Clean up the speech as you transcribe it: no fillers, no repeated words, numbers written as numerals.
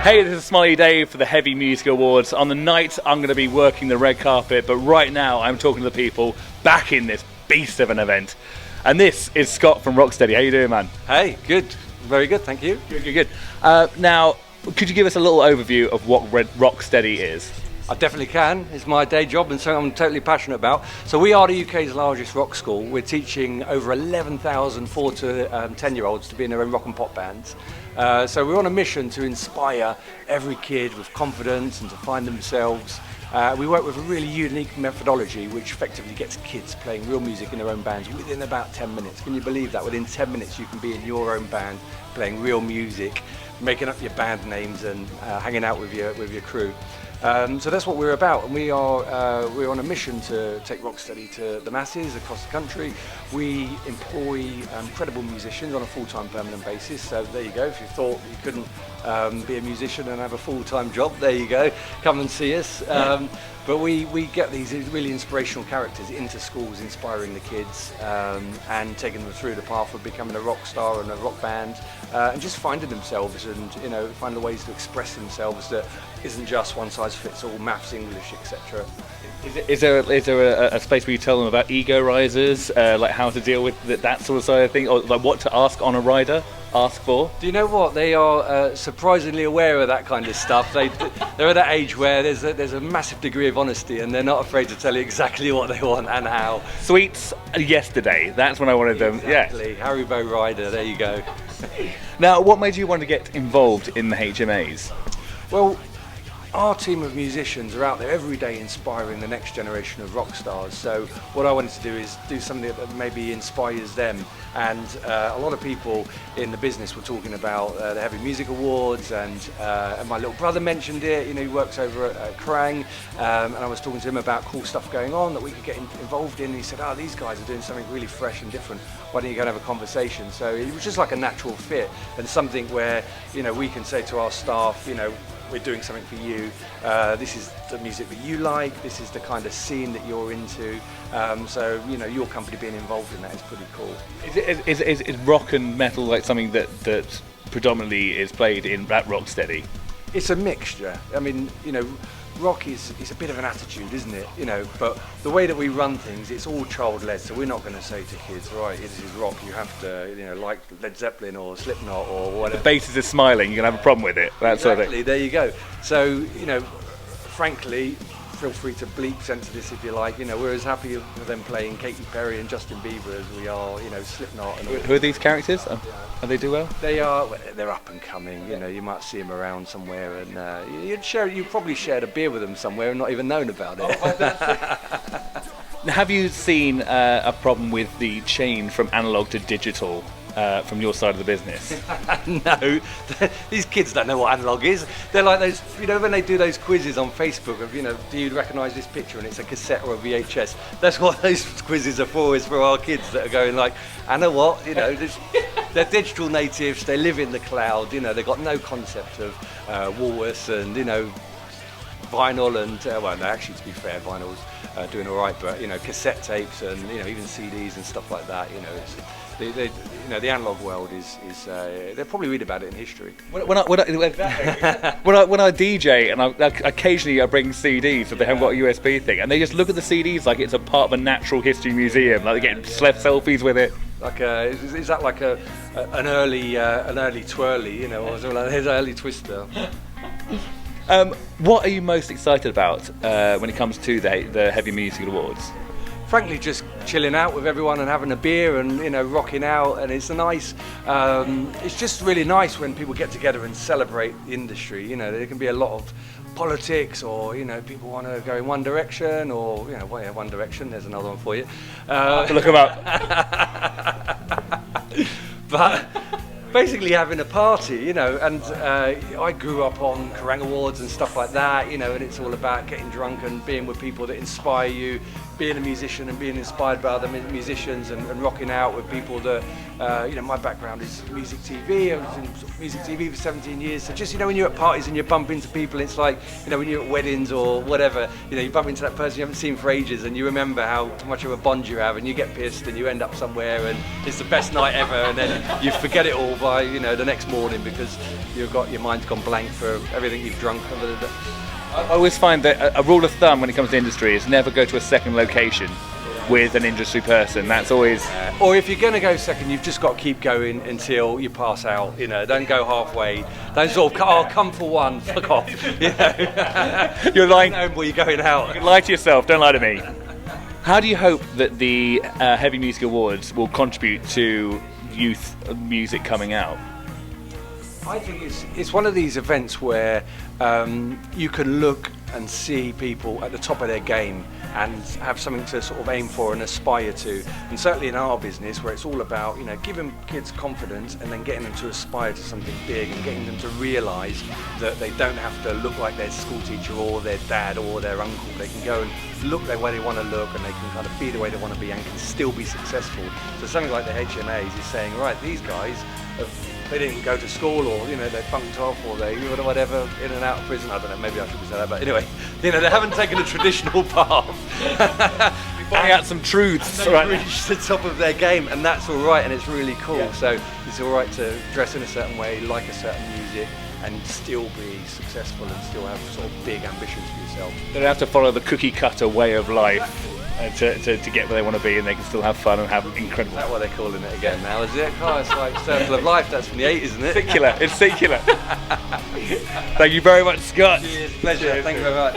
Hey, this is Smiley Dave for the Heavy Music Awards. On the night, I'm going to be working the red carpet, but right now I'm talking to the people back in this beast of an event. And this is Scott from Rocksteady. How you doing, man? Hey, good. Very good, thank you. Good. Now, could you give us a little overview of what Rocksteady is? I definitely can. It's my day job and something I'm totally passionate about. So we are the UK's largest rock school. We're teaching over 11,000 4 to 10-year-olds to be in their own rock and pop bands. So we're on a mission to inspire every kid with confidence and to find themselves. We work with a really unique methodology which effectively gets kids playing real music in their own bands within about 10 minutes. Can you believe that? Within 10 minutes you can be in your own band playing real music, making up your band names and hanging out with your crew. So that's what we're about, and we're on a mission to take Rocksteady to the masses across the country. We employ incredible musicians on a full-time permanent basis, so there you go. If you thought you couldn't be a musician and have a full-time job, there you go, come and see us. But we get these really inspirational characters into schools, inspiring the kids and taking them through the path of becoming a rock star and a rock band, and just finding themselves and find the ways to express themselves that isn't just one size fits all, maths, English, etc. Is there a space where you tell them about ego risers, like how to deal with that sort of side of thing, or like what to ask on a rider? Ask for? Do you know what? They are surprisingly aware of that kind of stuff. They're at that age where there's a massive degree of honesty and they're not afraid to tell you exactly what they want and how. Sweets yesterday, that's when I wanted them. Exactly. Yeah. Haribo rider, there you go. Now, what made you want to get involved in the HMAs? Well, our team of musicians are out there every day inspiring the next generation of rock stars. So what I wanted to do is do something that maybe inspires them. And a lot of people in the business were talking about the Heavy Music Awards, and my little brother mentioned it. He works over at Krang, and I was talking to him about cool stuff going on that we could get involved in. And he said, "Oh, these guys are doing something really fresh and different. Why don't you go and have a conversation?" So it was just like a natural fit and something where we can say to our staff, we're doing something for you. This is the music that you like. This is the kind of scene that you're into. So your company being involved in that is pretty cool. Is rock and metal like something that predominantly is played at Rocksteady? It's a mixture. I mean, rock is a bit of an attitude, isn't it? But the way that we run things, it's all child-led. So we're not going to say to kids, right, this is rock. You have to, like Led Zeppelin or Slipknot or whatever. The bassist is smiling. You're going to have a problem with it. That sort of thing. There you go. So frankly, feel free to bleep censor this if you like. We're as happy with them playing Katy Perry and Justin Bieber as we are, Slipknot. And who are these characters? Are they do well? They're up and coming. You might see them around somewhere, and you probably shared a beer with them somewhere and not even known about it. Have you seen a problem with the change from analog to digital? From your side of the business? No, these kids don't know what analog is. They're like those, when they do those quizzes on Facebook of, do you recognise this picture, and it's a cassette or a VHS. That's what those quizzes are for, is for our kids that are going like, I know what, they're digital natives, they live in the cloud, they've got no concept of Woolworths and, vinyl and, well, no, actually to be fair, vinyl's doing all right, but, cassette tapes and, even CDs and stuff like that, it's... The analog world is they'll probably read about it in history. When I DJ and I occasionally bring CDs, so they haven't got a USB thing, and they just look at the CDs like it's a part of a natural history museum, like they're getting selfies with it. Like is that like an early twirly, or something like that, early twister? What are you most excited about when it comes to the Heavy Music Awards? Frankly, just chilling out with everyone and having a beer and rocking out, and it's it's just really nice when people get together and celebrate the industry. There can be a lot of politics, or people want to go in one direction, or One Direction. There's another one for you. Look them up. But basically having a party, and I grew up on Kerrang Awards and stuff like that, and it's all about getting drunk and being with people that inspire you, being a musician and being inspired by other musicians and rocking out with people that, my background is music TV. I was in sort of music TV for 17 years. So just, when you're at parties and you bump into people, it's like, when you're at weddings or whatever, you bump into that person you haven't seen for ages and you remember how much of a bond you have and you get pissed and you end up somewhere and it's the best night ever and then you forget it all by, the next morning because your mind's gone blank for everything you've drunk. I always find that a rule of thumb when it comes to industry is never go to a second location with an industry person. That's always... Or if you're going to go second, you've just got to keep going until you pass out. Don't go halfway. Don't sort of, come for one, fuck off. You're lying. Or you're going out. You can lie to yourself, don't lie to me. How do you hope that the Heavy Music Awards will contribute to youth music coming out? I think it's one of these events where you can look and see people at the top of their game and have something to sort of aim for and aspire to. And certainly in our business, where it's all about giving kids confidence and then getting them to aspire to something big and getting them to realise that they don't have to look like their school teacher or their dad or their uncle. They can go and look the way they want to look and they can kind of be the way they want to be and can still be successful. So something like the HMAs is saying, right, these guys they didn't go to school or they funked off or they whatever in and out of prison. I don't know, maybe I shouldn't say that, but anyway, they haven't taken a traditional path. Finding out some truths. They've reached the top of their game and that's all right and it's really cool. Yeah. So it's all right to dress in a certain way, like a certain music and still be successful and still have sort of big ambitions for yourself. They don't have to follow the cookie cutter way of life. To get where they want to be and they can still have fun and have incredible... Is that what they're calling it again now, is it? Oh, it's like Circle of Life, that's from the 80s, isn't it? It's secular. Thank you very much, Scott. Cheers, pleasure, thank you very much.